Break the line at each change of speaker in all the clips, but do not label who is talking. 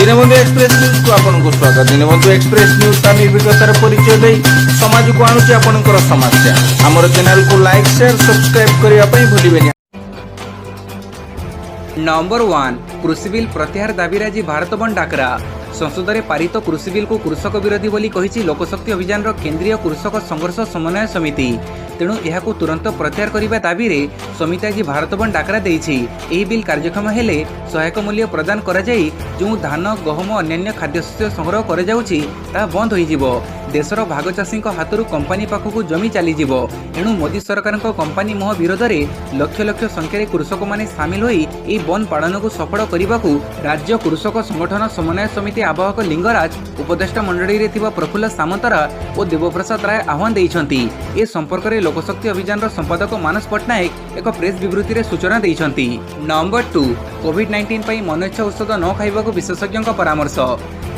Deenbandhu express news को आपनको स्वागत। Deenbandhu express news का निर्भीकतार परिचय दे समाज को आणुची आपनकर समस्या। हमर चैनल को लाइक शेयर सब्सक्राइब करिया पई भूलिबेनी।
नंबर 1 कृषि बिल प्रत्याहार दाबी आज भारत बंद डाकरा। संसद में पारित कृषि बिल को कृषक विरोधी बोली कहिछि लोकशक्ति अभियान केंद्रीय कृषक संघर्ष समन्वय समिति। तेणु यह तुरंत प्रत्याहार करने दाबी रे समिति आज भारत बंद डाकरा देछि। एही बिल कार्यक्षम हेले सहायक मूल्य प्रदान करा जाई जो धान गहम अन्य खाद्यशस्य संग्रह करा जाउछि ता बंद होई जिवो। देशर भाग चाषी हाथरू कंपानी पाखक जमी चलीज। एणु मोदी सरकार कंपानी मोह विरोध में लक्ष लक्ष संख्यार कृषक माने सामिल होई एही बंद पालन को सफल करने को राज्य कृषक संगठन समन्वय समिति आवाहक लिंगराज उपदेष्टा मंडली रे थिबा प्रफुल्ल सामंतरा और देवप्रसाद राय आह्वान देइछंती। ए संपर्क में लोकशक्ति अभियान संपादक मानस पट्टनायक एक प्रेस विवृत्ति रे सूचना देइछंती। नंबर 2 कोविड-19 पई मनइच्छा औषध न खाइबाकू विशेषज्ञ परामर्श।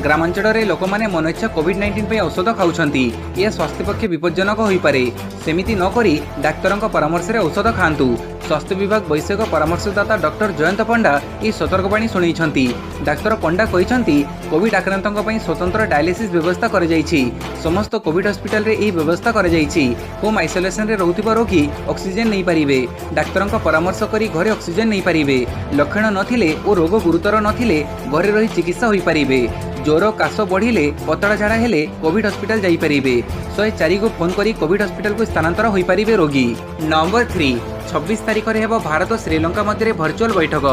ग्रामांचल में लोक मैंने मनइच्छा कोविड-19 पे औषध खाऊछंती। यह स्वास्थ्य पक्षे विपज्जनक होई पारे। सेमिति न करी डाक्तरंक परामर्श रे औषध खांतु। स्वास्थ्य विभाग वैषयिक परामर्शदाता डॉक्टर जयंत पंडा ये सतर्कवाणी शुणाइछंती। डाक्तर पंडा कहिछंती कोविड आक्रांतों पई स्वतंत्र डायलिसिस व्यवस्था कर जाइछि। समस्त कोविड हॉस्पिटल रे एही व्यवस्था कर जाइछि। होम आइसोलेशन रे रहउथिबा रोगी ऑक्सीजन नै पारिबे। डाक्तरंक परामर्श करी घरे ऑक्सीजन नै पारिबे। लक्षण नथिले और रोग गुरुतर नथिले घरे रही चिकित्सा होई पारिबे। ज्वर काश बढ़िले पतला झाड़ा हेले कोविड हॉस्पिटल जाई परिबे। 104 को फोन करी कोविड हॉस्पिटल को स्थानांतर होई परिबे रोगी। नंबर 3 26 तारिख रे हेबो भारत श्रीलंका मध्य वर्चुअल बैठक।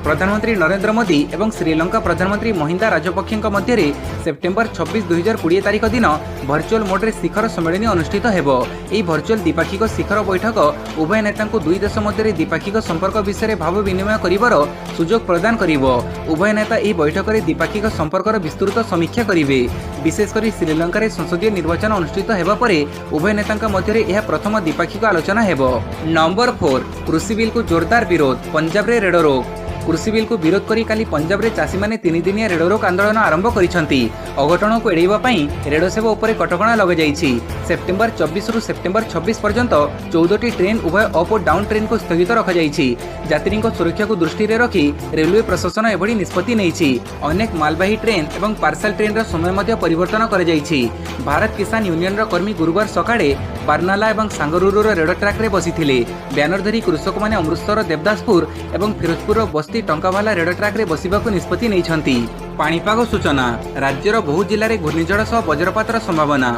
प्रधानमंत्री नरेंद्र मोदी एवं श्रीलंका प्रधानमंत्री महिंदा राजपक्षे मध्य सेप्टेम्बर 26 2020 तारिख दिन वर्चुअल मोड्रे शिखर सम्मेलन अनुष्ठित हेबो। एही वर्चुअल द्विपाक्षिक शिखर बैठक उभय नेता दुई देश मध्य द्विपाक्षिक संपर्क विषय भाव विनिमय करिवार सुजोग प्रदान करिवो। उभय नेता एही बैठक में द्विपाक्षिक संपर्कर विस्तृत समीक्षा करिवे। विशेषकर श्रीलंका संसदीय निर्वाचन अनुष्ठित हेबा परे उभय नेता मध्य यह प्रथम द्विपाक्षिक आलोचना हेबो। नंबर 4 कृषि बिल को जोरदार विरोध। पंजाब रे रेड रोक। कृषि बिल को विरोध करी काली पंजाब रे चाषी माने 3 दिनिया रेड रोक आंदोलन आरंभ करिसंती। अघटन को एड़ेबा पई रेड सेवा उपरे कटकणा लगा जाइछि। सेप्टेम्बर 24 रु सेप्टेम्बर 26 पर्यंत 14टी ट्रेन उभय अप और डाउन ट्रेन को स्थगित रखा जाइछि। यात्री सुरक्षा को दृष्टि रे रखी रेलवे प्रशासन एभली निष्पत्ति नेइछि। अनेक मालवाही ट्रेन एवं पार्सल ट्रेन रा समय मध्य परिवर्तन कर जाइछि। भारत किसान यूनियन रा कर्मी गुरुवार सकाळे बारनाला एवं सांगरुर रेड ट्रैक रे बसिथिले। बैनर धरी कृषक माने अमृतसर देवदासपुर एवं फिरोजपुर बस्ती टंकावाला रेड ट्रैक रे बसिबाकू निष्पत्ति नेइछंती। पाणीपाग सूचना। राज्यर बहु जिले में घूर्णिझड़ सह वज्रपातर संभावना।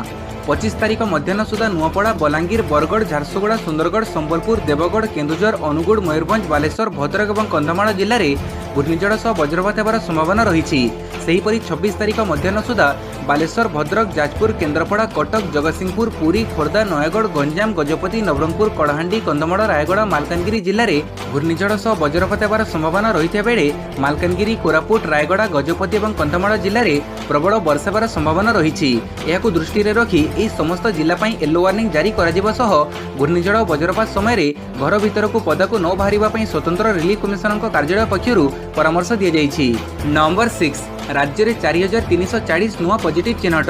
25 तारिख मध्याह्न सुधा नुआपड़ा बलांगीर बरगढ़ झारसुगुड़ा सुंदरगढ़ संबलपुर देवगढ़ केन्दुझर अनुगुड़ मयूरभंज बालेश्वर भद्रक और कंधमाल जिले में घूर्णिझड़ सह वज्रपात होबार संभावना रही। सेहीपरि 26 तारिख मध्याह्न सुधा बालेश्वर भद्रक जाजपुर केन्द्रापड़ा कटक जगतसिंहपुर पुरी खोर्धा नयगढ़ गंजाम गजपति नवरंगपुर कलाहांडी कंधमाल रायगढ़ मालकानगिरी जिले में घूर्णिझड़ सह वज्रपात होबार संभावना रही बेले मालकानगिरी कोरापुट रायगढ़ गजपति और कंधमाल जिले में प्रबल वर्षा होबार संभावना रही। यह दृष्टि रखी एही समस्त जिला पई येलो वार्निंग जारी करा सह घूर्णिझड़ वज्रपात समय घर भीतर को पदाकू न बाहरिबा पई स्वतंत्र रिलीफ कमिशनर कार्यालय पक्षरु परामर्श दिया जाइछि। नंबर 6 राज्य में 4340 नुआ पॉजिटिव चिन्हट।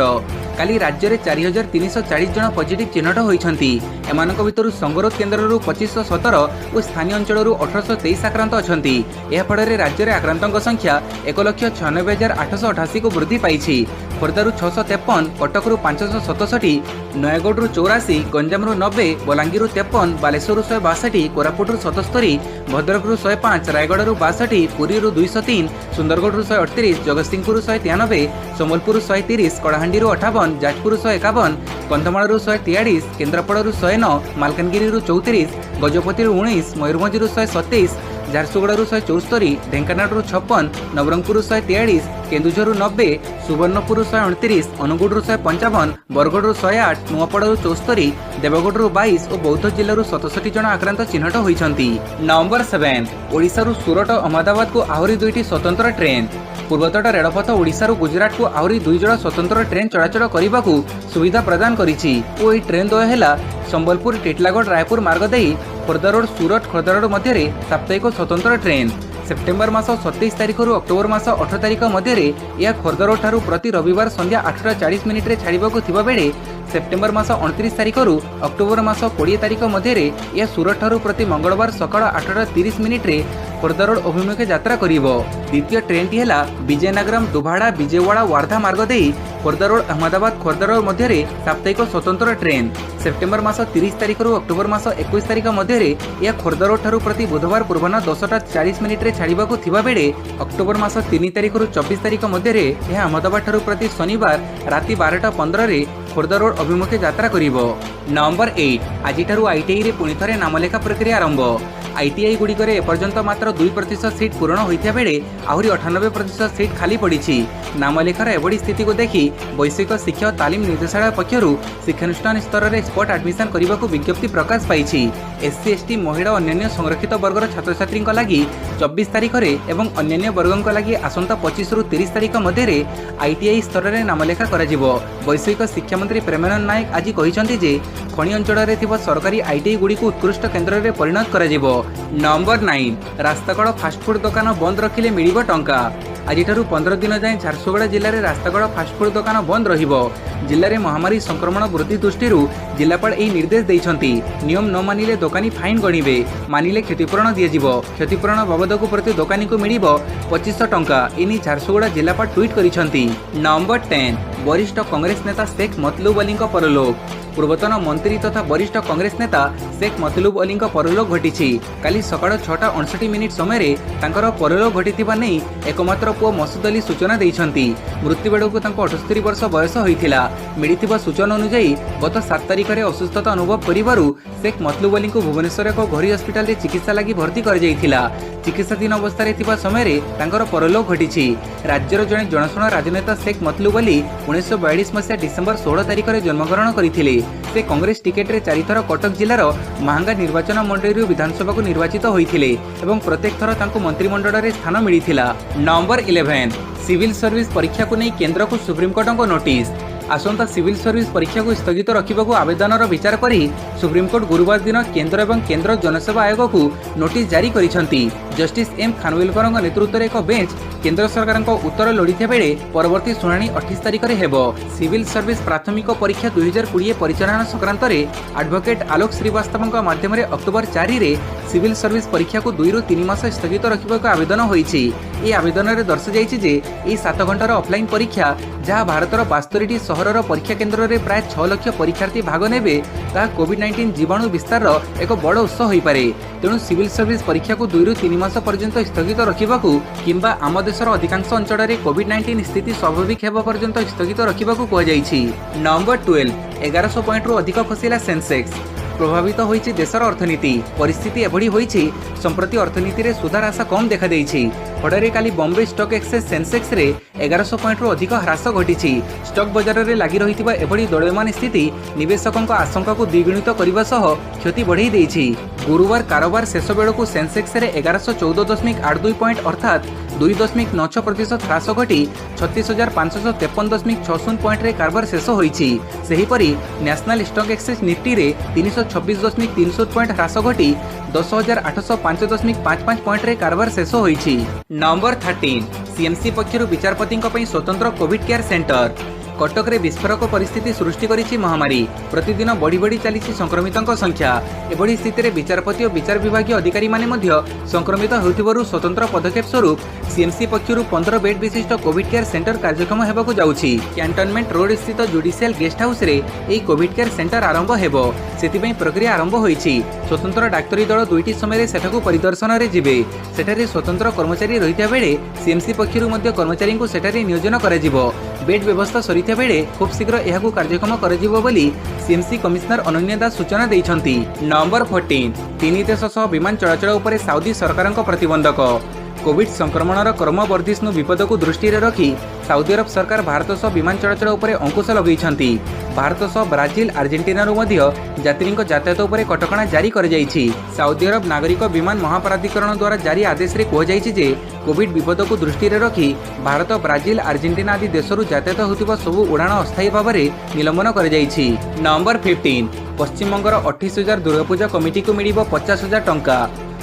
काली राज्य में 4340 जन पॉजिटिव चिन्हट होइछंती। एमानक भितरु संगरोध केन्द्र 2517 और स्थानीय अंचल 1823 आक्रांत अछंती। यह फଳରେ राज्य में आक्रांतों संख्या 1,96,888 को वृद्धि पाइछि। खोर्धारू 653, कटकरू 567, नयगढ़ 84, गंजाम 90, बलांगीर 53, बालेश्वर 162, कोरापुट 77, भद्रक 105, रायगढ़ 62, पुरी 203, सुंदरगढ़ 138, जगतसिंहपुर 193, संबलपुर 130, कलाहांडी 58, जाजपुर 151, कंधमाल 143, केन्द्रापड़ा 109, मालकानगिरी 34, गजपति 19, मयूरभंज 127, झारसुगुड़ा 174, ढेंकानाल 56, नवरंगपुर 143, केन्दुझर 90, सुवर्णपुर 129, अनुगुड़ 155, बरगढ़ 108, नुआपड़ा 74, देवगढ़ 22 और बौद्ध जिलूर 67 जन आक्रांत चिन्हट होइछंती। नंबर 7 ओडिशारू सूरत अहमदाबाद को आहरी 2टी स्वतंत्र ट्रेन। पूर्वतट रेलपथ ओडिशारू गुजरात को आहरी 2 जण स्वतंत्र ट्रेन चलाचल करने सुविधा प्रदान करिछि। ओ ट्रेन द्वय हेला संबलपुर टिटलागढ़ रायपुर मार्ग देई खोर्धा रोड सूरत खोर्धा रोड मध्य साप्ताहिक स्वतंत्र ट्रेन। सेप्टेम्बर मास 27 तारिख रु अक्टोबर मास 8 तारिख मध्य यह खोर्धा रोड ठारू प्रति रविवार संध्या 8:40 रे छाड़िबाकू थिबा बेले सेप्टेम्बर मास 29 तारिख रु अक्टोबर मास 20 तारिख मध्य यह सूरत ठारू प्रति मंगलवार सकाळ 8:30 मिनिट्रे खोर्धा रोड अभिमुखे यात्रा करिवो। द्वितीय ट्रेनटी है विजयनगरम दुभाड़ा विजयवाड़ा वार्धा मार्ग दे खोर्धा रोड अहमदाबाद खोर्धा रोड मध्य साप्ताहिक स्वतंत्र ट्रेन सेप्टेम्बर मास 30 तारिख रु अक्टोबर मास 21 तारिख मध्य यह खोर्धा रोड ठारू प्रति बुधवार पूर्वाह्न 10:40 मिनिट्रे छाड़िबाकु थिबा बेले अक्टोबर मास 3 तारिख रु 24 तारिख मध्य यह अहमदाबाद ठारू प्रति शनिवार राति 12:15 खोर्धा रोड अभिमुखे यात्रा करिवो। नंबर 8 आज आईटीआई रे पुणी थरे नामलेखा प्रक्रिया आरंभ। आईटीआई गुड़िकर एपर्यंत मात्र 2% सीट पूरण होता बेले आहरी 98% सीट खाली पड़ी। नामलेखार एभली स्थिति को देखि वैश्विक शिक्षा और तालीम निर्देशालय पक्षर शिक्षानुष्ठान स्तर में स्पॉट एडमिशन करने को विज्ञप्ति प्रकाश पाई। एससी एसटी महिला और अन्य संरक्षित वर्गर छात्र छात्री लगी 24 तारिख में और अन्य वर्गों लगी आसंता 25 रु 30 तारिख मध्य आईटीआई स्तर में नामलेखा कर वैश्विक शिक्षा मंत्री प्रेमानंद नायक आज कहते जे खनि अंचल में सरकारी आईटीआई गुड़ी को उत्कृष्ट केन्द्र में परिणत कर। नंबर 9 रास्ताकड़ फास्टफुड दुकान बंद रखिले मिलिबो टंका। आज 15 दिन जाए झारसुगुड़ा जिले में रास्ताकड़ फास्टफुड दुकान बंद रहिबो। जिले में महामारी संक्रमण वृद्धि दृष्टि जिलापाल यह निर्देश देइछंती। नियम न मानिले दोकानी फाइन गणिबे, मानिले क्षतिपूरण दियाजिबो। क्षतिपूरण बाबदकु प्रति दोकानी को मिलिबो 2500 टंका। एनी झारसुगुड़ा जिलापाल ट्वीट करिछंती। नंबर 10 वरिष्ठ कांग्रेस नेता शेख मतलूब अली परलोक। पूर्वतन मंत्री तथा वरिष्ठ कांग्रेस नेता शेख मतलूब अली परलोक घटी। काली सकाळ 6:59 समय परलोक घटी नहीं एकमात्र पुओ मसूद अली सूचना देइछंती। मृत्यु बेड़ू 78 वर्ष बयस होइथिला। मिलिथिबा सूचना अनुसार गत 7 तारिख में असुस्थता अनुभव करिबारु शेख मतलूब अली भुवनेश्वर एक घोरी हस्पिटाल रे चिकित्सा लगी भर्ती कर जाइथिला। चिकित्साधीन अवस्था थिबा समय परलोक घटी। राज्यर जड़े जनाशुना राजनेता शेख मतलूब अली 1942 मसीहा डिसेम्बर 16 तारिख में जन्मग्रहण करथिले। से कांग्रेस टिकेट रे 4 थर कटक जिलार महांगा निर्वाचन मंडली विधानसभा को निर्वाचित होइथिले एवं प्रत्येक थर तांको मंत्रिमंडल रे स्थान मिलिथिला। नंबर 11 सिविल सर्विस परीक्षा को नहीं केंद्र को सुप्रीमकोर्ट को नोटिस। आसंता सिविल सर्विस परीक्षा को स्थगित रखा आवेदन विचार करी सुप्रीमकोर्ट गुरुवार दिन केंद्र एवं केंद्र जनसेवा आयोग को नोटिस जारी करिसेंती। जस्टिस एम खानविलकर नेतृत्व में एक बेंच केंद्र सरकार उत्तर लोड़ी बेले परवर्ती शुणाणी 28 तारिख में हेबो। सिविल सर्विस प्राथमिक परीक्षा 2020 परिचालन संक्रांत एडवोकेट आलोक श्रीवास्तव माध्यम अक्टोबर 4 रे सिविल सर्विस परीक्षा को 2 ରୁ 3 मास स्थगित रखा आवेदन होईछि। ये आवेदन में दर्शाई जे 7 घंटार ऑफलाइन परीक्षा जहां भारतर 72टी सहरर परीक्षा केन्द्र में प्राय 6 लाख परीक्षार्थी भाग नेबे ता कोविड-19 जीवाणु विस्तार एक बड़ उत्स हो पारे। तेणु सिविल सर्विस परीक्षा को 2 ରୁ 3 मास पर्यंत स्थगित रखिबाकू किंबा आम देशर अधिकांश अंचल में कोविड-19 स्थिति स्वाभाविक हेबा पर्यंत स्थगित रखिबाकू कुहाଯାଇଛି। नंबर 12 1100 पॉइंट रु अधिक खसिला सेंसेक्स। प्रभावित होइछि देशर अर्थनीति। परिस्थिति एभली होइछि संप्रति अर्थनीति रे सुधार आशा कम देखा देइछि। फड़े काली बॉम्बे स्टॉक एक्सचेंज सेंसेक्स रे 1100 पॉइंट रु अधिक ह्रास घटी। स्टॉक बजार रे लागि रहितिबा एभली दोलयमान स्थिति निवेशकों आशंका को द्विगुणित करने सह क्षति बढ़ाई देइछि। गुरुवार कारोबार शेष बेलू सेंसेक्स रे 1114.82 पॉइंट अर्थात 2.96% ह्रास घटी 36,553.60 पॉइंट रे कारबार शेष होइछि। सेहीपरि नेशनल स्टॉक एक्सचेंज निफ्टी रे 326.30 पॉइंट ह्रास घटी 10,805.55 पॉइंट रे कारबार शेष होइछि। नंबर 13 सीएमसी पक्षरु विचारपति स्वतंत्र कोविड केयर सेंटर। कटक रे विस्फोरक परिस्थिति सृष्टि करिछि महामारी। प्रतिदिन बढ़ी बढ़ी चली संक्रमितों संख्या। एभली स्थिति में विचारपति और विचार विभाग अधिकारी माने मध्य संक्रमित होथिबारु स्वतंत्र पदक्षेप स्वरूप सीएमसी पक्षरु 15 बेड विशिष्ट कोविड केयर सेंटर कार्यक्षम हेबाकू जाउछि। कैंटोनमेंट रोड स्थित जुडिशियल गेस्ट हाउस रे एई कोविड केयर सेंटर आरंभ हेबो। सेतिपई प्रक्रिया आरंभ होईछि। स्वतंत्र डाक्तरी दल 2टी समय सेठाकू परिदर्शन रे जिबे। सेठारे स्वतंत्र कर्मचारी रहिता बेले सीएमसी पक्षरु मध्य कर्मचारी को सेठारे नियोजन कराजिबो। बेड व्यवस्था सरिता बेले खूब शीघ्र यहाकू कार्यक्षम कराजिबो बोली सीएमसी कमिश्नर अनन्या दास सूचना दैछंती। नंबर 14 तीन देश सह विमान चलाचल उपरे साउदी सरकारक प्रतिबंधक। कोविड संक्रमणर क्रम वर्धिष्णु विपद को दृष्टि रखी साउदी अरब सरकार भारत सह विमान चलाचल उपरे अंकुश लगैछंती। भारत सह ब्राजिल अर्जेंटीना यात्री यातायात उपरे कटकणा जारी कर जाइछि। साउदी अरब नागरिक विमान महाप्राधिकरण द्वारा जारी आदेश रे कहुଯାଇଛି जे कोविड विपद को दृष्टि रखी भारत ब्राजिल अर्जेंटीना आदि देशरू यातायात होतिबा सबु उड़ाण अस्थायी भाव में निलंबन कर जाइछि। नंबर 15 पश्चिमबंगर 28,000 दुर्गापूजा कमिटी को मिलिबो 50,000 टंका।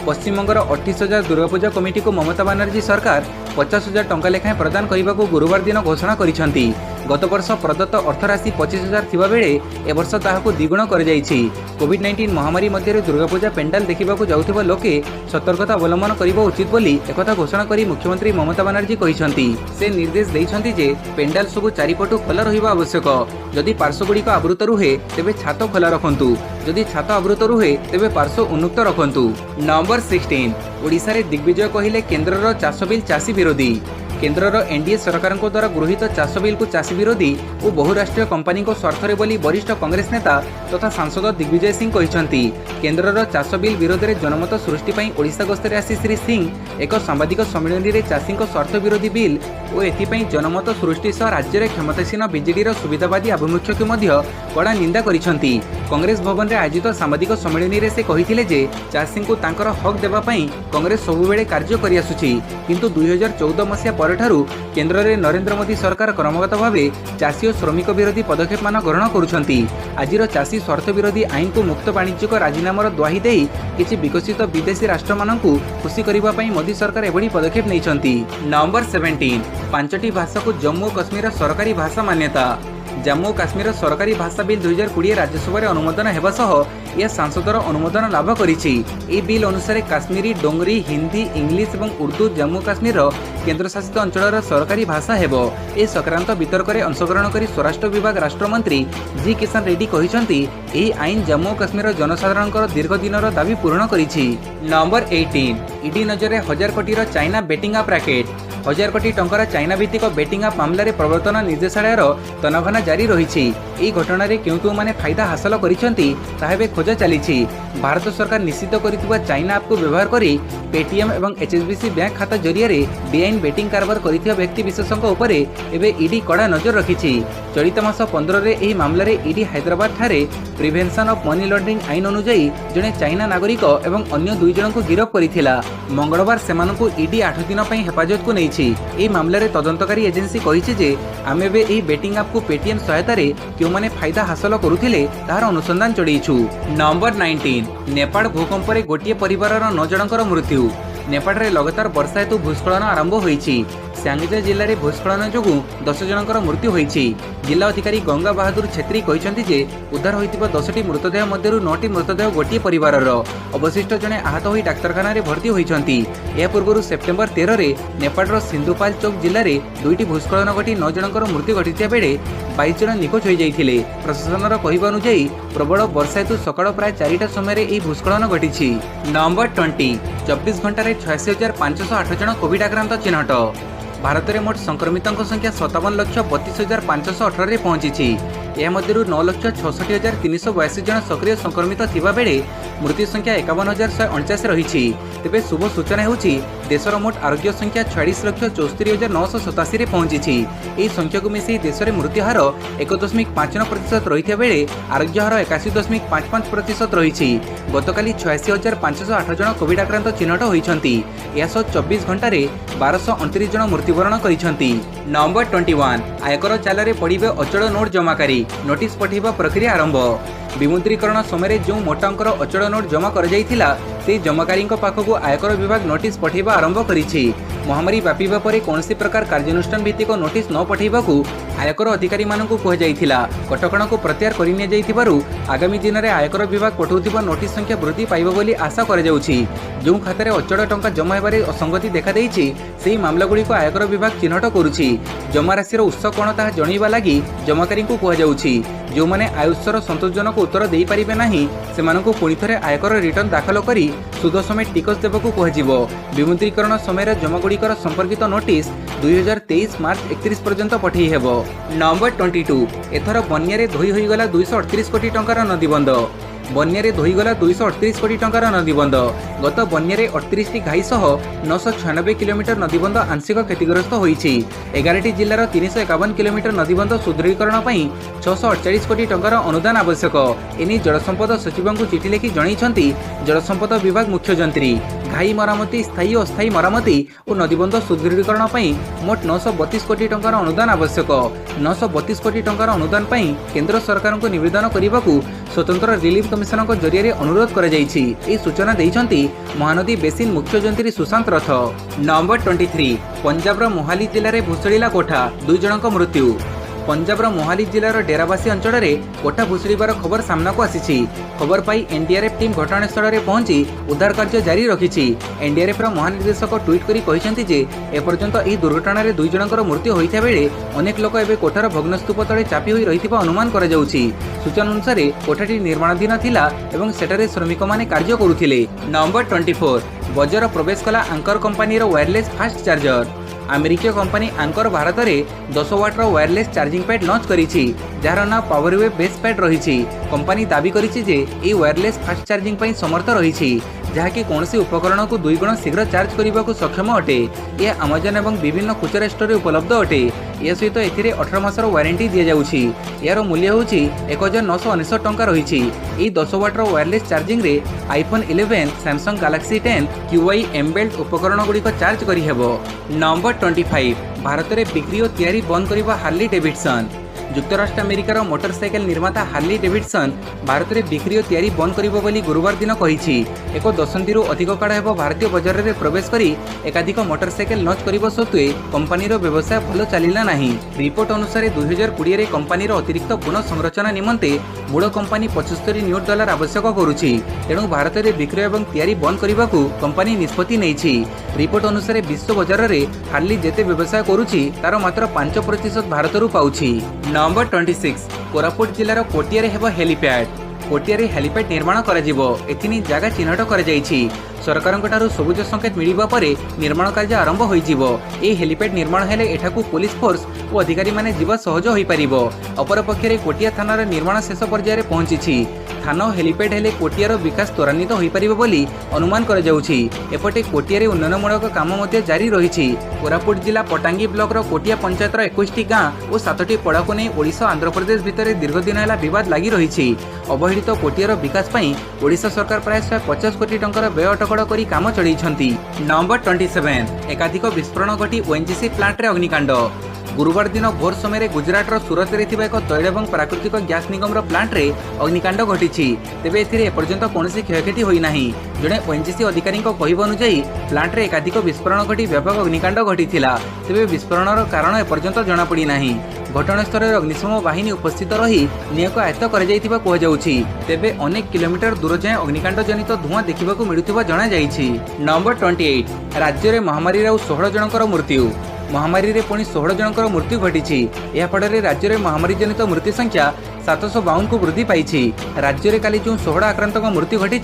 पश्चिमबंगर 28,000 दुर्गापूजा कमिटी को ममता बनर्जी सरकार 50,000 टंका लेखाएं प्रदान करने को गुरुवार दिन घोषणा करिसेंती। गत वर्ष प्रदत्त अर्थराशि 25,000 थिबा बेले ए वर्ष ताहाको द्विगुण कर जाइछि। कोविड-19 महामारी मध्य दुर्गापूजा पेंडाल देखा जाउथिबा लोके सतर्कता अवलंबन करिबा उचित बोली एकथा घोषणा करी मुख्यमंत्री ममता बनर्जी कहिसेंती। से निर्देश दैछंती जे पेंडाल सबु चारिपटु खोला रहिबा आवश्यक। जदि पार्श्वगुड़िक आवृत रुहे तेबे छात खोला रखंतु, जदि छात आवृत रुहे तेबे पार्श्व उन्मुक्त रखंतु। नंबर 16 ओडिशा रे दिग्विजय कहिले केंद्रर चाष बिल चाषी विरोधी। केंद्रर एनडीए सरकार द्वारा गृहीत चाष बिल को चाषी विरोधी और बहुराष्ट्रीय कंपनी को स्वार्थरे बोली वरिष्ठ कांग्रेस नेता तथा सांसद दिग्विजय सिंह कहिसेंती। केंद्रर चाष बिल विरोध में जनमत सृष्टि पई ओडिशा गस्ତରେ आसी श्री सिंह एक सांबादिक सम्मेलन में चाषी स्वार्थ विरोधी बिल और एथिपई जनमत सृष्टि सह राज्य में क्षमतासीन बीजेडी सुविधावादी आभिमुख्य को मध्य कड़ा निंदा करिसेंती। कांग्रेस भवन में आयोजित सांबादिक सम्मेलन में से कहिथिले जे चाषी को तांकर हक देबा पई कांग्रेस सबुबेले कार्य करि आसुछि, किंतु 2014 मसीहा परठारु केंद्र में नरेंद्र मोदी सरकार क्रमगत भावे चाषी और श्रमिक विरोधी पदक्षेप मान ग्रहण करुछंती। आजिर चाषी स्वार्थ विरोधी आईन को मुक्त वाणिज्यिक राजीनामार द्वाही देई किछि विकसित विदेशी राष्ट्र माननकु खुशी करिबा पई मोदी सरकार एभली पदक्षेप नैछंती। नंबर 17 5टी भाषा को जम्मू और काश्मीर सरकारी भाषा मान्यता। जम्मू और काश्मीर सरकारी भाषा बिल 2020 राज्यसभा अनुमोदन हेबा सह यह सांसदर अनुमोदन लाभ करिछि। ए बिल अनुसार काश्मीरी, डोंगरी, हिंदी, इंग्लिश और उर्दू जम्मू काश्मीर केंद्रशासित अंचल सरकारी भाषा हेबो। ए संक्रांत वितर्क में अंशग्रहण कर स्वराष्ट्र विभाग राष्ट्रमंत्री जी किशन रेड्डी कहिसेंती एही आईन जम्मू और काश्मीर जनसाधारण दीर्घ दिनर दाबी पूर्ण करिछि। नंबर 18 ईडी नजर 1000 कोटी चाइना बेटिंग आप रैकेट। 1000 कोटी टंकार चाइना भित्तिक बेटिंग आप मामलें प्रवर्तन निर्देशालय तनघना जारी रही। यह घटना क्यों मैंने फायदा हासिल कर खोजा चली। भारत सरकार निषिद्ध कर चाइना आप को व्यवहार कर पेटीएम और एचएसबीसी बैंक खाता जरिया बेआईन बेटिंग कारबार कर व्यक्ति विशेषों ईडी कड़ा नजर रखी। चलित मास 15 में यह मामलें ईडी हैदराबाद ठारे प्रिवेंशन ऑफ मनी लॉन्ड्रिंग आईन अनुଯାयी जड़े चाइना नागरिक और अन्य 2 जन को गिरफ्त करथिला। मंगलवार सेमानकु ईडी 8 दिन पई हेफाजत को नेछि। एही मामलें तदंतकारी एजेंसी कहिछि जे आमे बे एही बेटिंग ऐप को पेटीएम सहायता रे क्यों माने फायदा हासिल करुथिले तार अनुसंधान चढ़ेइछु। नंबर 19 नेपाल भूकंप रे गोटिए परिवारर 9 जनकर मृत्यु। नेपाल रे लगातार वर्षा हेतु भूस्खलन आरंभ होईछि। सांगीजा जिले में भूस्खलन जोगु 10 जनकर मृत्यु होईछि। जिला अधिकारी गंगा बहादुर छेत्री कहिसेंती जे उद्धार होइतिबा 10टी मृतदेह मध्यरु 9टी मृतदेह गोटिए परिवारर। अवशिष्ट जने आहत होई डाक्तरखाना रे भर्ती होइछंती। या पूर्व सेप्टेम्बर 13 रे नेपालर सिंधुपाल चौक जिले में 2टी भूस्खलन घटी 9 जनकर मृत्यु घटिथिया बेले 22 जन निखोज हो जाइथिले। प्रशासनर कहवा अनुଯାयी प्रबल वर्षा हेतु सकाळ प्राय 4टा समय एही भूस्खलन घटिछि। नंबर 20 24 घंटा 86,508 जन कोविड आक्रांत चिन्हट। भारत में मोट संक्रमितों संख्या 57,32,518 पहुंची। यह मध्यरु 9,66,382 जन सक्रिय संक्रमित थिबा बेले मृत्यु संख्या 51,149 रही। तेबे शुभ सूचना होउछि देशर मोट आरोग्य संख्या 46,74,987 पहुंची। यह संख्या को मिसई देश में मृत्यु हार 1.59% रही बेले आरोग्य हार 81.55% रही। गतकाली 86,508 जन कोविड आक्रांत चिन्हट होइछंती। या 24 घंटा 1229 जन मृत्युवरण करिसेंती। नंबर 21 आयकर जाल रे पड़िबे अचल नोट जमाकारी नोटिस पठेबा प्रक्रिया आरंभ। विमुद्रीकरण समय जो मोटा अंकर अचल नोट जमा कर जाइथिला से जमाकारी पाखक आयकर विभाग नोटिस पठेबा आरंभ करिछि। महामारी व्यापीबा परे कौनसी प्रकार कार्यानुष्ठान भित्तिक नोटिस न पठेबाकू आयकर अधिकारी मानकू कहुजाइथिला। कटकणा को प्रत्याहार कर निया जाइथिबारु आगामी दिन में आयकर विभाग पठाउथिबा नोटिस संख्या वृद्धि पाइबो बोली आशा करा जाउछि। जो खातार अचल टंका जमा हेबारे असंगति देखा देइछि सेही मामलागुड़िक आयकर विभाग चिन्हट करुछि। जमा राशिर उत्स कोन ताहा जणैबा लागि जमाकारी को कहुजाउछि। जो माने आयुष्यर संतोषजनक उत्तर दे पारिबे नाही सेमानकू पुणी थरे आयकर रिटर्न दाखल करी सुद समेत टिकस देबाकू कहुजिबो। विमुद्रीकरण समय जमागुड़िकर संपर्कित नोटिस 2023 मार्च 31 पर्यंत पठेई हेबो। नंबर 22 एथर बन्या धोई होईगला 238 कोटी टंकार नदीबंध। बन्या धोईगला 238 कोटी टंकार नदीबंध। गत बन्या 38टी घाई सह 996 किलोमीटर नदीबंध आंशिक क्षतिग्रस्त होईछि। 11टी जिलार 351 किलोमीटर नदीबंध सुदृढ़ीकरण पई 648 कोटी टंकार अनुदान आवश्यक। एनी जलसंपद सचिवଙ୍କୁ चिठी लिखि जणाइछंती जलसंपद विभाग मुख्य जंत्री। घाई मरामती स्थायी और अस्थायी मरामती और नदीबंध सुदृढ़ीकरण ପାଇଁ ମୋଟ 932 କୋଟି ଟଙ୍କାର ଅନୁଦାନ ଆବଶ୍ୟକ। 932 କୋଟି ଟଙ୍କାର ଅନୁଦାନ ପାଇଁ କେନ୍ଦ୍ର ସରକାରଙ୍କୁ ନିବେଦନ କରିବାକୁ ସ୍ୱତନ୍ତ୍ର ରିଲିଫ କମିଶନଙ୍କ ଜରିଆରେ ଅନୁରୋଧ କରାଯାଇଛି। ଏହି ସୂଚନା ଦେଇଛନ୍ତି ମହାନଦୀ ବେସିନ୍ ମୁଖ୍ୟ ଯନ୍ତ୍ରୀ ସୁଶାନ୍ତ ରଥ। ନମ୍ବର 23 ପଞ୍ଜାବର ମୋହାଲି ଜିଲ୍ଲାରେ ଭୁଶୁଡ଼ିଲା କୋଠା 2 ଜଣଙ୍କ ମୃତ୍ୟୁ। पंजाबर मोहाली जिलार डेराबासी अंचल में कोठा भुशुड़बार खबर सामना आसी। खबर पाई एनडीआरएफ टीम घटनास्थल में पहुंची उद्धार कार्य जारी रखी। एनडीआरएफ महानिर्देशक ट्वीट कर एपर्यंत यह दुर्घटन में 2 जनकर मृत्यु होता बेले अनेक लोक एवं कोठार भग्नस्तूप तले चापी होई रही अनुमान कर सूचना अनुसार कोठाटी निर्माणाधीन थिला एवं सेठारे श्रमिक माने कार्य करुथिले। नंबर 24 बजार प्रवेश कला Anker company wireless fast charger. अमेरिकीय कंपनी आंकर भारत में 10 watt wireless charging pad launch करिछि जार ना पावरवेव बेस पैड रही। कंपनी दाबी करिछि जे ए वायरलेस फास्ट चार्जिंग पई समर्थ रही जहाँकि कौन उपकरण को 2 गुण शीघ्र चार्ज करने को सक्षम अटे। यह अमेजन एवं विभिन्न खुचरा स्टोर उपलब्ध अटे। यह सहित ए 18 मासर वारंटी दि जाउछि। यार मूल्य होछि 1999 टंका रही। 10 वाटर वायरलेस चार्जिंग रे आईफोन 11 सैमसंग गैलेक्सी 10 QI एमबेल्ट उपकरण गुड़िक चार्ज करिहेबो। नंबर 25 भारत में बिक्री और तैयारी बंद करबा हार्ली डेविडसन। युक्तराष्ट्र अमेरिकार मोटरसाइकेल निर्माता हार्ली डेविडसन भारत में बिक्री और तैयारी बंद करिबो बोली गुरुवार दिन कहिछि। एक दशंधि अधिक काल हेब भारतीय बजार में प्रवेश करी एकाधिक मोटरसाइकेल लॉन्च करने सत्वे कंपनीर व्यवसाय भल चलिला नहीं। रिपोर्ट अनुसार 2020 रे कंपनीर अतिरिक्त पुनः संरचना निमंते मूल कंपनी $75 नियुट आवश्यक करुछि। तेणु भारत में बिक्रय और तैयारी बंद करने को कंपनी निष्पत्ति नेछि। रिपोर्ट अनुसार विश्व बजार में हार्ली जेते व्यवसाय करुछि तार मात्र 5% भारत रु पाउछि। नंबर 26 कोरापुट जिलार कोटियारे हेब हेलीपैड। कोटियारे हेलीपैड निर्माण कराजिबो एथिनी जगह चिन्हट कराଯାଇଛି। सरकार सबुज संकेत मिलिबा परे निर्माण कार्य आरंभ होइजिबो। ए हेलीपैड निर्माण हेले एठाकू पुलिस फोर्स और अधिकारी माने जीवा सहज होई परिबो। अपर पक्षरे कोटिया थानार निर्माण शेष पर्यायर पहुंचीछि। थाना हेलीपैड हेले कोटियार विकास त्वरान्वित होई परिबो बोली अनुमान करा जाउछि। एपटे कोटियारे उन्नयनमूलक काम मध्ये जारी रहिछि। कोरापुट जिला पटांगी ब्लॉक रो कोटिया पंचायतर 21टी गाँ और 7टी पड़ा को नहीं ओडिशा आंध्र प्रदेश भितर दीर्घदिन है विवाद लगी रही। अवहेलित कोटियार विकास पई ओडिशा सरकार प्राय 150 कोटी टंकार व्यय अटकड़ करी काम चलैछंती। नंबर 27 एकाधिक विस्फोरण घटी ओएनजीसी प्लांट रे अग्निकांड। गुरुवार दिन भोर समय गुजरात सूरत में एक तैल और प्राकृतिक गैस निगम प्लांट रे अग्निकांड घटी। तेबे एथिरे एपर्यंत कौनसी क्षयक्षति होई नाही। जड़े ओएनजीसी अधिकारी कहवा अनुसार प्लांट रे एकाधिक विस्फोरण घटी व्यापक अग्निकांड घटीथिला। तेबे विस्फोरणर कारण एपर्यंत जनापड़ी नाही। घटनास्थल में अग्निशम बाहिनी उपस्थित रही निआं को आयत्त कराଯାଇथिबा कुहाଯାଉଛି। तेबे अनेक किलोमीटर दूर जाए अग्निकांड जनित धुआं देखिबाकू मिलुथिबा जणा जाईछि। नंबर 28 राज्य में महामारी 16 जनकर मृत्यु। महामारी रे पुणी 16 जनकर मृत्यु घटी। यह फल राज्य में महामारी जनित मृत्यु संख्या 752 को वृद्धि पाई। राज्य में काली जो 16 आक्रांत मृत्यु घटी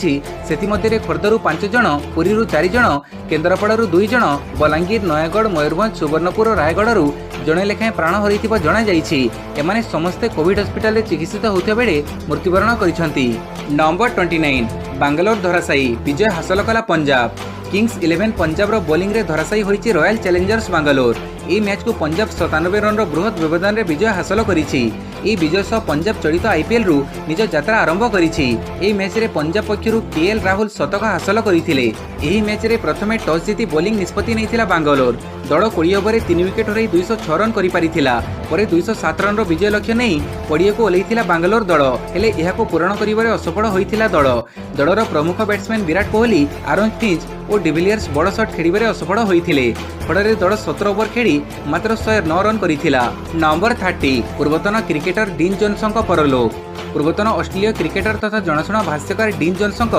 से खोर्धरू 5 जन, पुरी 4 जन, केन्द्रापड़ू 2 जन, बलांगीर, नयगढ़, मयूरभंज, सुवर्णपुर और रायगढ़ जड़े लेखाएं प्राण हरई जणाई। समस्ते कोविड हस्पिटाल चिकित्सित होता बेले मृत्युवरण करिसेंती। नंबर 29 बांग्लोर धराशायी विजय हासिल कला पंजाब। किंग्स 11 पंजाब रो बोलिंग रे धराशायी होईची रॉयल चैलेंजर्स बांग्लोर। ई मैच को पंजाब 97 रन रो बृहत व्यवधान रे विजय हासिल करिछि। ई विजय सह पंजाब चलित आईपीएल रु निज यात्रा आरंभ करिछि। एही मैच रे पंजाब पक्षरु केएल राहुल शतक हासिल करिथिले। एही मैच रे प्रथमे टॉस जीति बोलिंग निष्पत्ति नैथिला बांग्लोर। दल 20 ओवर 3 विकेट हराई 206 रन करि पारिथिला। परे 207 रन रो विजय लक्ष्य नहीं पड़िया को ओल्लैथिला बांग्लोर दल। हेले एहाको पूरण करिबारे असफल होइथिला दल। दलर प्रमुख batsman Virat Kohli, Aaron Finch और डिविलियर्स बड़ शट खेलिबारे असफल होइथिले। फଳରେ दल 17 ओवर खेली मात्र 109 रन करिथिला। नंबर 30 पूर्वतन क्रिकेटर डीन जॉनसन परलोक। पूर्वतन ऑस्ट्रेलिया क्रिकेटर तथा जनाशुना भाष्यकार डीन जॉनसन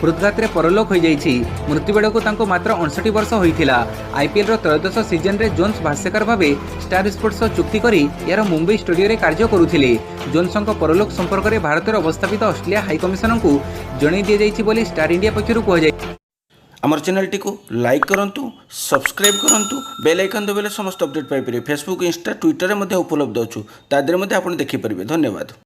हृदघात परलोक हो जाइछि। मृत्यु बेड़ को मात्र 59 वर्ष होइथिला। आईपीएल त्रयोदश सीजन रे जोन्स भाष्यकार भावे स्टार स्पोर्ट्स चुक्ति करी यार मुंबई स्टूडियो रे कार्य करुथिले। जोन्सन परलोक संपर्क में भारत अवस्थापित ऑस्ट्रेलिया हाईकमिशनर को जणाई दि जाइछि बोली स्टार इंडिया पक्षरु कहै।
आमर चैनल टी को लाइक करंतु, सब्सक्राइब करंतु, बेल आइकन दबाइले समस्त अपडेट पाई परिबे। फेसबुक, इंस्टा, ट्विटर रे उपलब्ध अछु। ता देरे मध्ये आपण देखि परिबे। धन्यवाद।